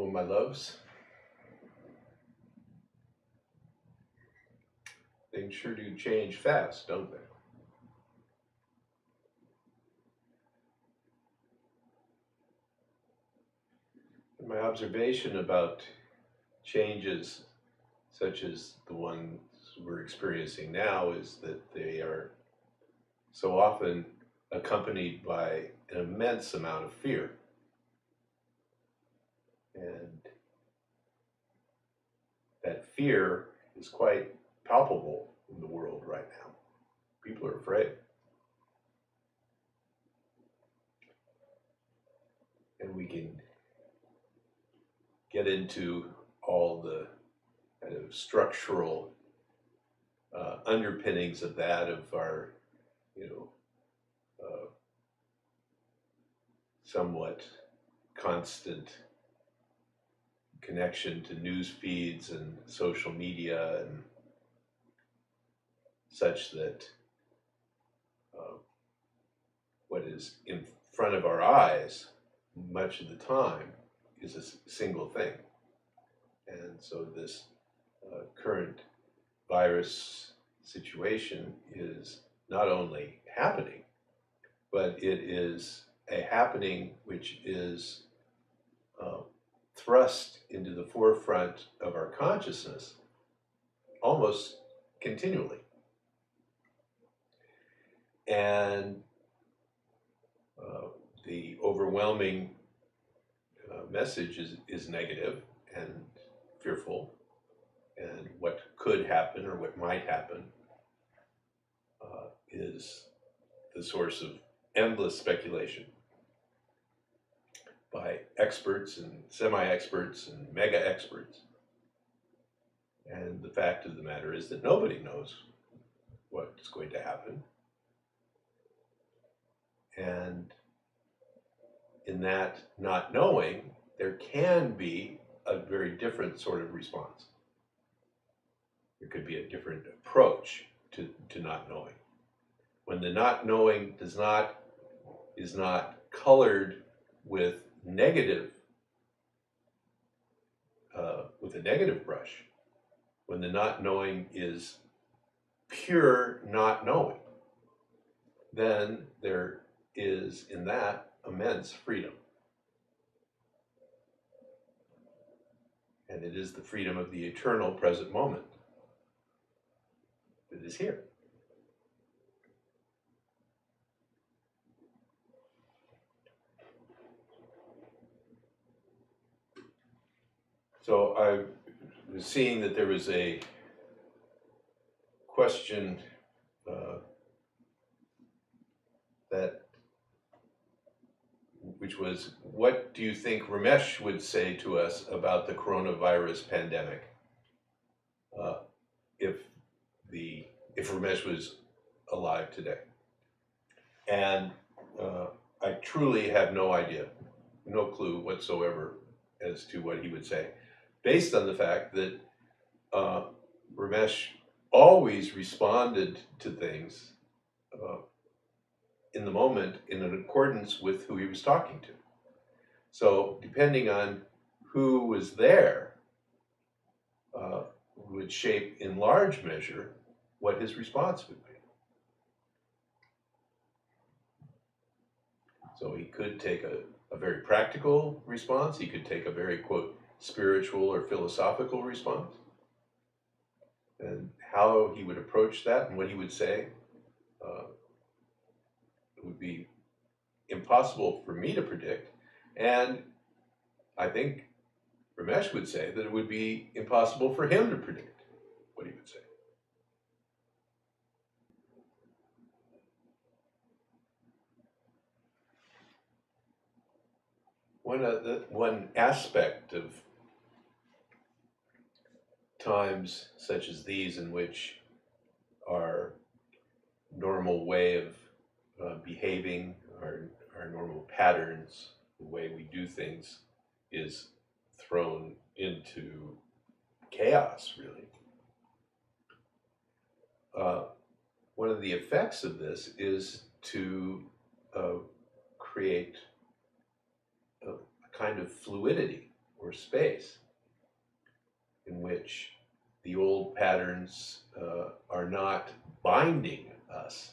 Hello, my loves. Things sure do change fast, don't they? My observation about changes such as the ones we're experiencing now is that they are so often accompanied by an immense amount of fear. And that fear is quite palpable in the world right now. People are afraid. And we can get into all the kind of structural underpinnings of that, of our, somewhat constant connection to news feeds and social media and such that what is in front of our eyes much of the time is a single thing. And so this current virus situation is not only happening, but it is a happening which is thrust into the forefront of our consciousness almost continually. And the overwhelming message is negative and fearful, and what could happen or what might happen is the source of endless speculation by experts and semi-experts and mega experts. And the fact of the matter is that nobody knows what's going to happen. And in that not knowing, there can be a very different sort of response. There could be a different approach to not knowing. When the not knowing is not colored with negative, with a negative brush, when the not knowing is pure not knowing, then there is in that immense freedom. And it is the freedom of the eternal present moment that is here. So I was seeing that there was a question which was, what do you think Ramesh would say to us about the coronavirus pandemic? If Ramesh was alive today. And I truly have no idea, no clue whatsoever as to what he would say, based on the fact that Ramesh always responded to things in the moment in accordance with who he was talking to. So depending on who was there would shape in large measure what his response would be. So he could take a very practical response. He could take a very, quote, spiritual or philosophical response. And how he would approach that and what he would say would be impossible for me to predict. And I think Ramesh would say that it would be impossible for him to predict what he would say. One aspect of times such as these in which our normal way of behaving, our normal patterns, the way we do things is thrown into chaos, really. One of the effects of this is to create a kind of fluidity or space in which the old patterns are not binding us.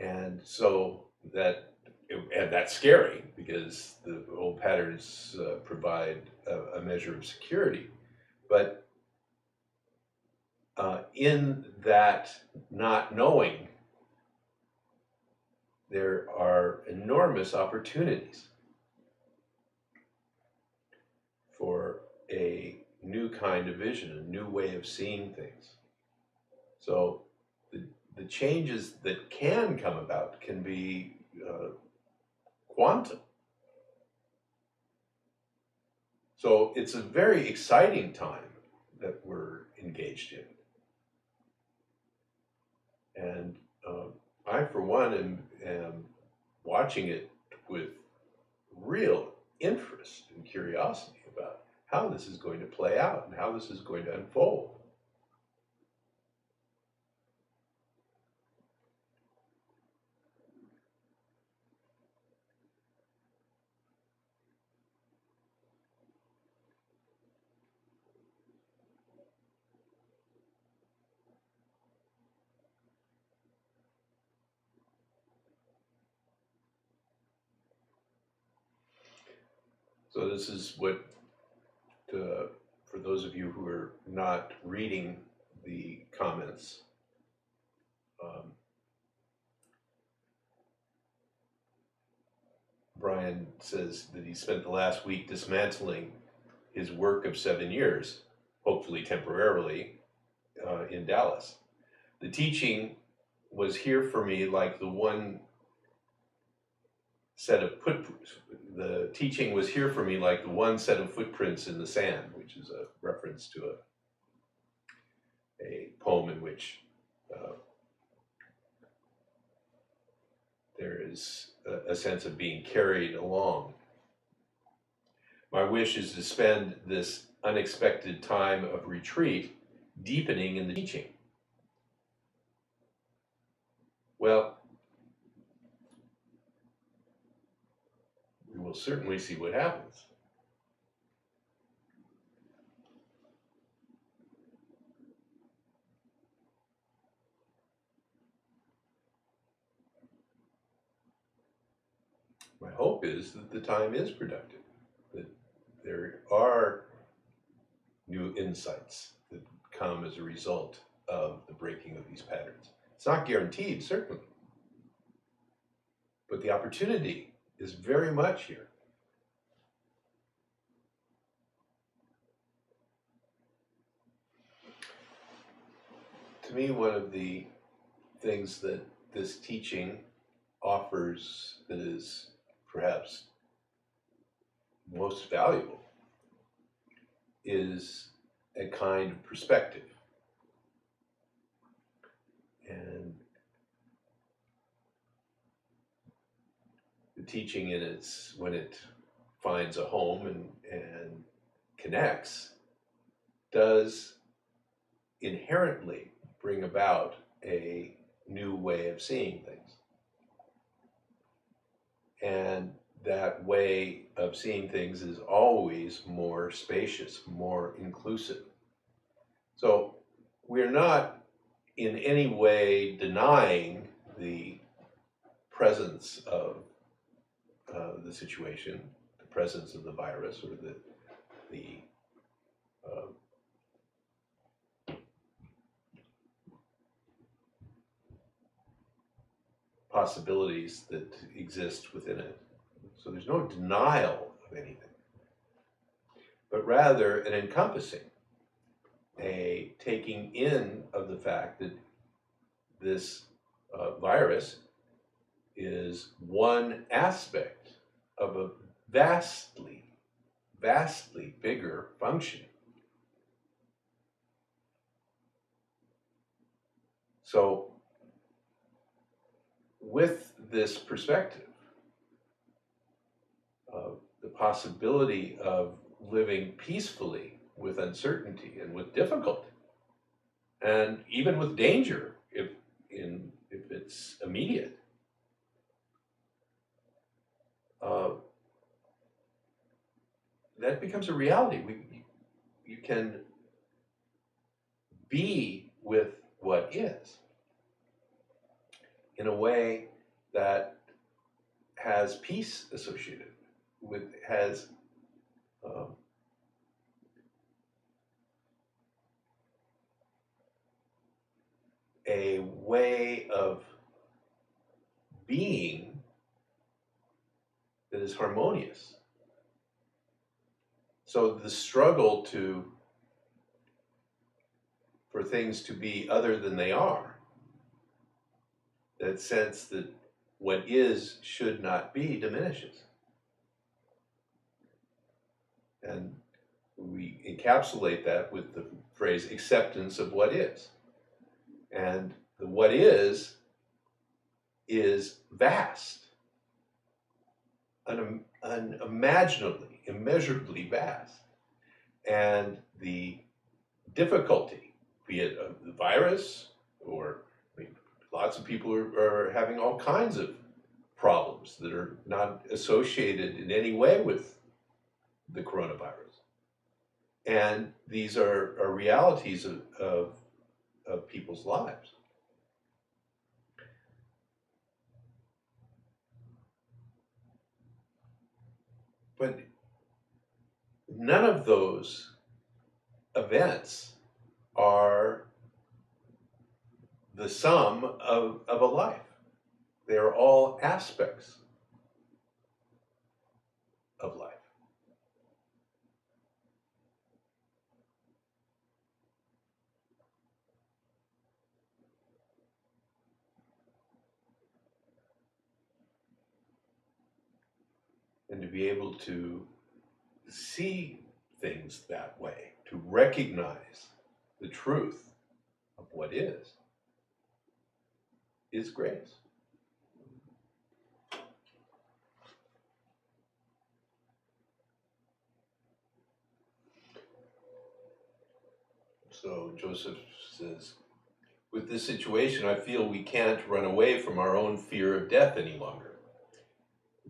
And so and that's scary because the old patterns provide a measure of security. But in that not knowing, there are enormous opportunities for a new kind of vision, a new way of seeing things. So the changes that can come about can be quantum. So it's a very exciting time that we're engaged in. And I, for one, am watching it with real interest and curiosity about how this is going to play out and how this is going to unfold. So this is what, for those of you who are not reading the comments, Brian says that he spent the last week dismantling his work of 7 years, hopefully temporarily, in Dallas. The teaching was here for me like the one set of footprints. The teaching was here for me like the one set of footprints in the sand, which is a reference to a poem in which there is a sense of being carried along. My wish is to spend this unexpected time of retreat deepening in the teaching. Well, we will certainly see what happens. My hope is that the time is productive, that there are new insights that come as a result of the breaking of these patterns. It's not guaranteed, certainly, but the opportunity is very much here. To me, one of the things that this teaching offers that is perhaps most valuable is a kind of perspective. And the teaching in its, when it finds a home and connects, does inherently bring about a new way of seeing things. And that way of seeing things is always more spacious, more inclusive. So we're not in any way denying the presence of the situation, the presence of the virus, or the possibilities that exist within it. So there's no denial of anything, but rather an encompassing, a taking in of the fact that this virus is one aspect of a vastly, vastly bigger function. So with this perspective, the possibility of living peacefully with uncertainty and with difficulty, and even with danger if it's immediate, becomes a reality. You can be with what is in a way that has peace associated with, has a way of being that is harmonious. So the struggle for things to be other than they are, that sense that what is should not be, diminishes. And we encapsulate that with the phrase acceptance of what is. And the what is vast, unimaginably, immeasurably vast. And the difficulty, be it the virus, or lots of people are having all kinds of problems that are not associated in any way with the coronavirus. And these are realities of people's lives. But none of those events are the sum of a life. They are all aspects of life. And to be able to see things that way, to recognize the truth of what is grace. So Joseph says, with this situation, I feel we can't run away from our own fear of death any longer.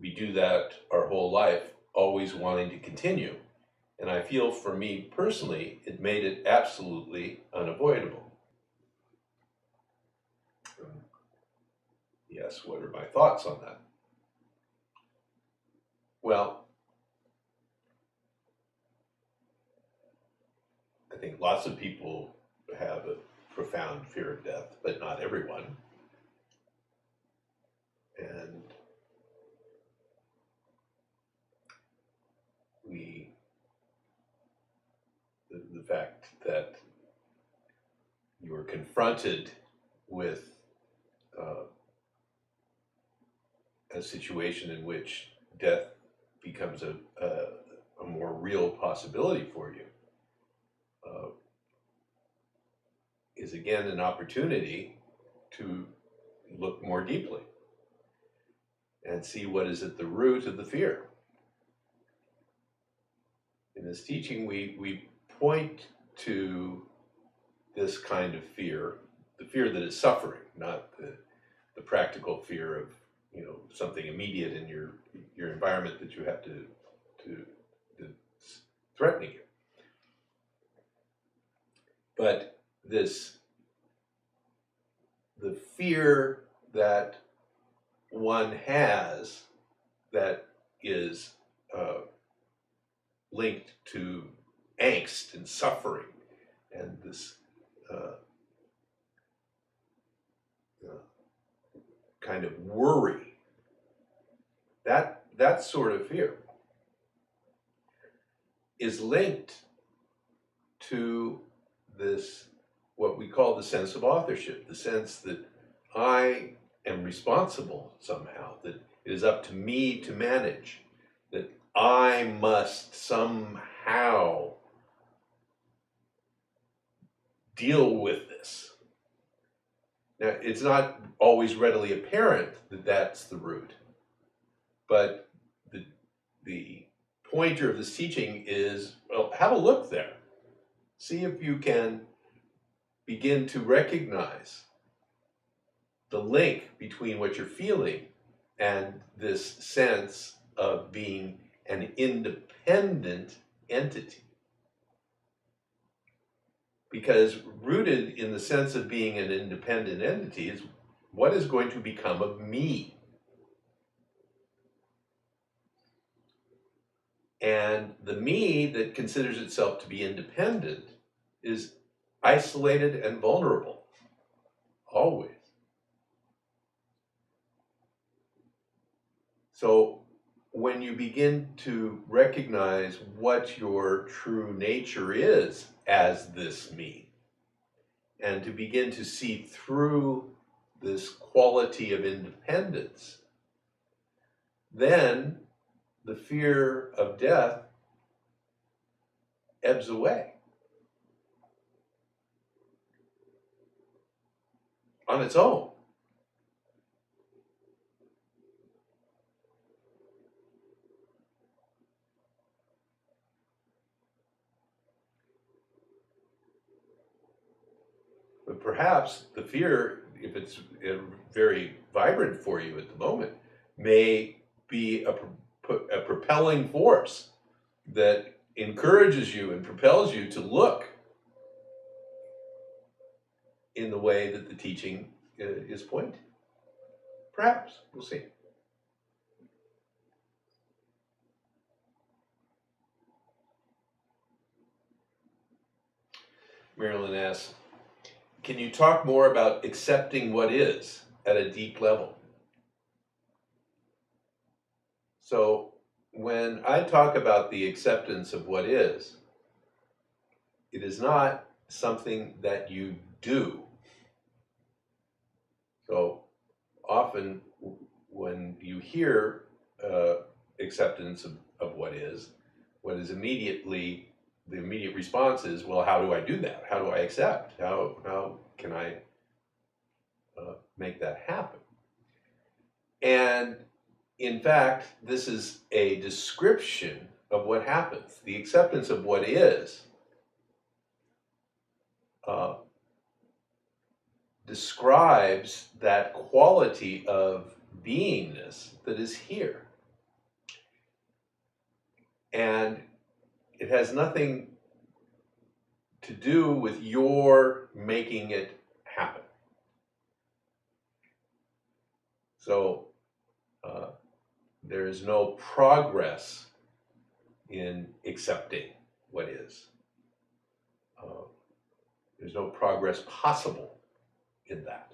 We do that our whole life, always wanting to continue. And I feel for me personally, it made it absolutely unavoidable. Yes, what are my thoughts on that? Well, I think lots of people have a profound fear of death, but not everyone. And the fact that you are confronted with a situation in which death becomes a more real possibility for you is again an opportunity to look more deeply and see what is at the root of the fear. In this teaching, we point to this kind of fear, the fear that is suffering, not the practical fear of something immediate in your environment that you have to that's threatening you. But the fear that one has that is linked to angst and suffering and this kind of worry, that sort of fear is linked to this, what we call the sense of authorship, the sense that I am responsible somehow, that it is up to me to manage, that I must somehow deal with this. Now, it's not always readily apparent that that's the root, but the pointer of this teaching is, well, have a look there. See if you can begin to recognize the link between what you're feeling and this sense of being an independent entity. Because rooted in the sense of being an independent entity is what is going to become of me. And the me that considers itself to be independent is isolated and vulnerable, always. So when you begin to recognize what your true nature is as this me, and to begin to see through this quality of independence, then the fear of death ebbs away on its own. But perhaps the fear, if it's very vibrant for you at the moment, may be a propelling force that encourages you and propels you to look in the way that the teaching is pointing. Perhaps. We'll see. Marilyn asks, can you talk more about accepting what is at a deep level? So when I talk about the acceptance of what is, it is not something that you do. So often when you hear acceptance of what is immediately, the immediate response is, well, how do I do that? How do I accept? How can I make that happen? And in fact, this is a description of what happens. The acceptance of what is describes that quality of beingness that is here. And it has nothing to do with your making it happen. So there is no progress in accepting what is. There's no progress possible in that.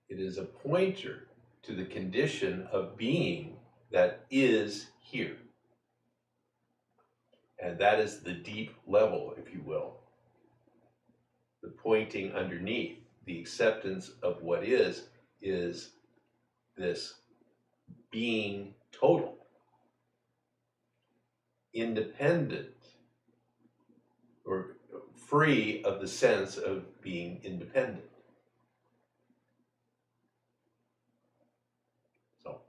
It is a pointer to the condition of being that is here. And that is the deep level, if you will. The pointing underneath, the acceptance of what is this being total, independent, or free of the sense of being independent. So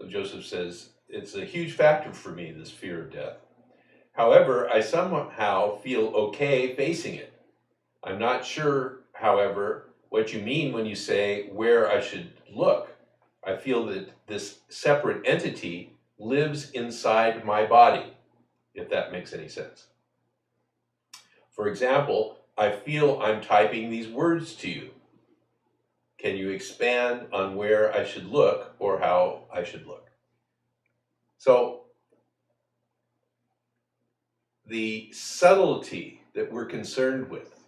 Joseph says, it's a huge factor for me, this fear of death. However, I somehow feel okay facing it. I'm not sure, however, what you mean when you say where I should look. I feel that this separate entity lives inside my body, if that makes any sense. For example, I feel I'm typing these words to you. Can you expand on where I should look or how I should look? So, the subtlety that we're concerned with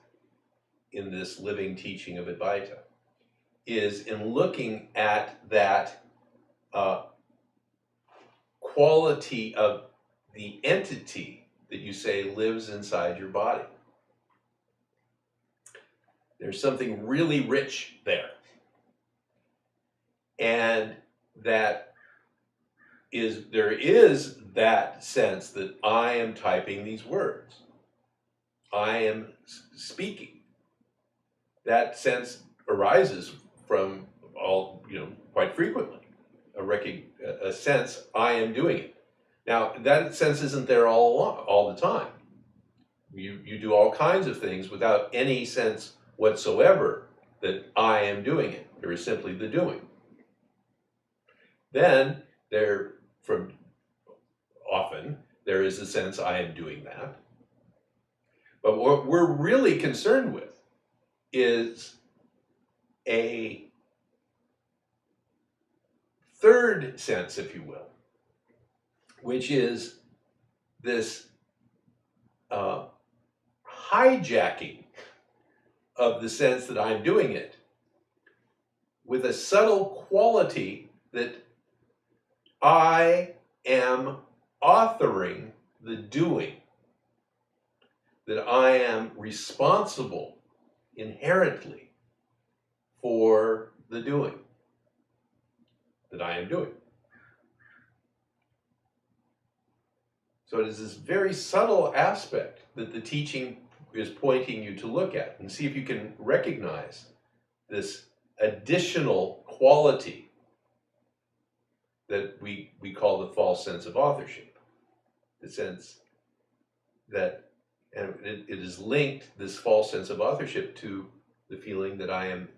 in this living teaching of Advaita is in looking at that quality of the entity that you say lives inside your body. There's something really rich there. And there is that sense that I am typing these words. I am speaking. That sense arises from quite frequently. A sense I am doing it. Now that sense isn't there all the time. You do all kinds of things without any sense whatsoever that I am doing it. There is simply the doing. then often there is a sense I am doing that. But what we're really concerned with is a third sense, if you will, which is this hijacking of the sense that I'm doing it with a subtle quality that I am authoring the doing, that I am responsible inherently for the doing that I am doing. So it is this very subtle aspect that the teaching is pointing you to look at and see if you can recognize this additional quality that we call the false sense of authorship. The sense that, and it is linked, this false sense of authorship, to the feeling that I am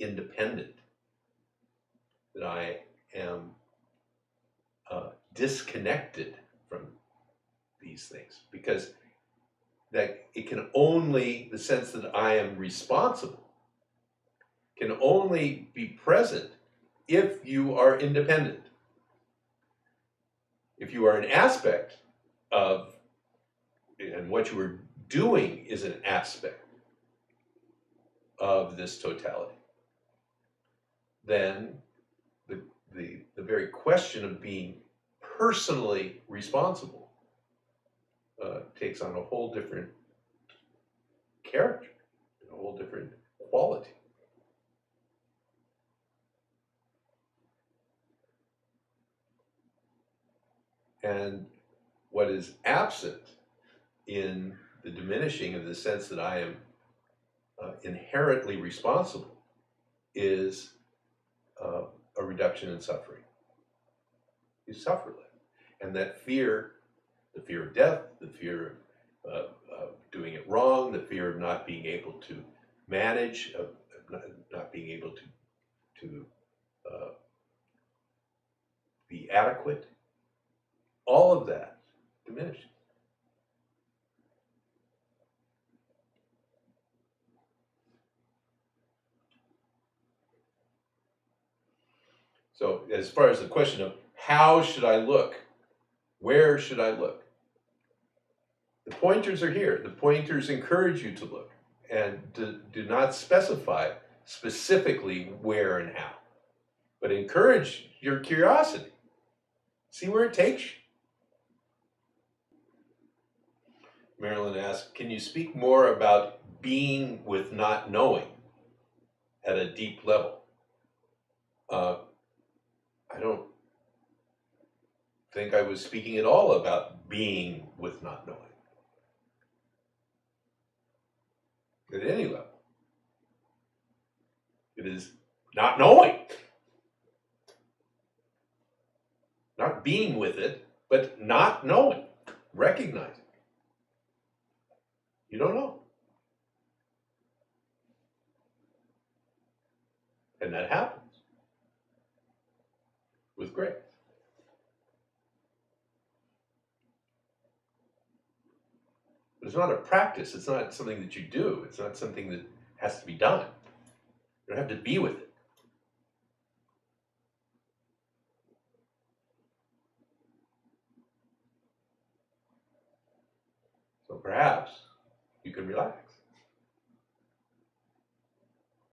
independent, that I am disconnected from these things, because that it can only, the sense that I am responsible can only be present if you are independent. If you are an aspect of, and what you are doing is an aspect of this totality, then the very question of being personally responsible takes on a whole different character, a whole different quality. And what is absent in the diminishing of the sense that I am inherently responsible is a reduction in suffering. You suffer less. And that fear, the fear of death, the fear of doing it wrong, the fear of not being able to manage, of not being able to be adequate, all of that diminishes. So as far as the question of how should I look, where should I look? The pointers are here. The pointers encourage you to look and do not specify specifically where and how, but encourage your curiosity. See where it takes you. Marilyn asks, can you speak more about being with not knowing at a deep level? I don't think I was speaking at all about being with not knowing at any level. It is not knowing, not being with it, but not knowing, recognizing. You don't know. And that happens with grace. But it's not a practice. It's not something that you do. It's not something that has to be done. You don't have to be with it. So perhaps you can relax.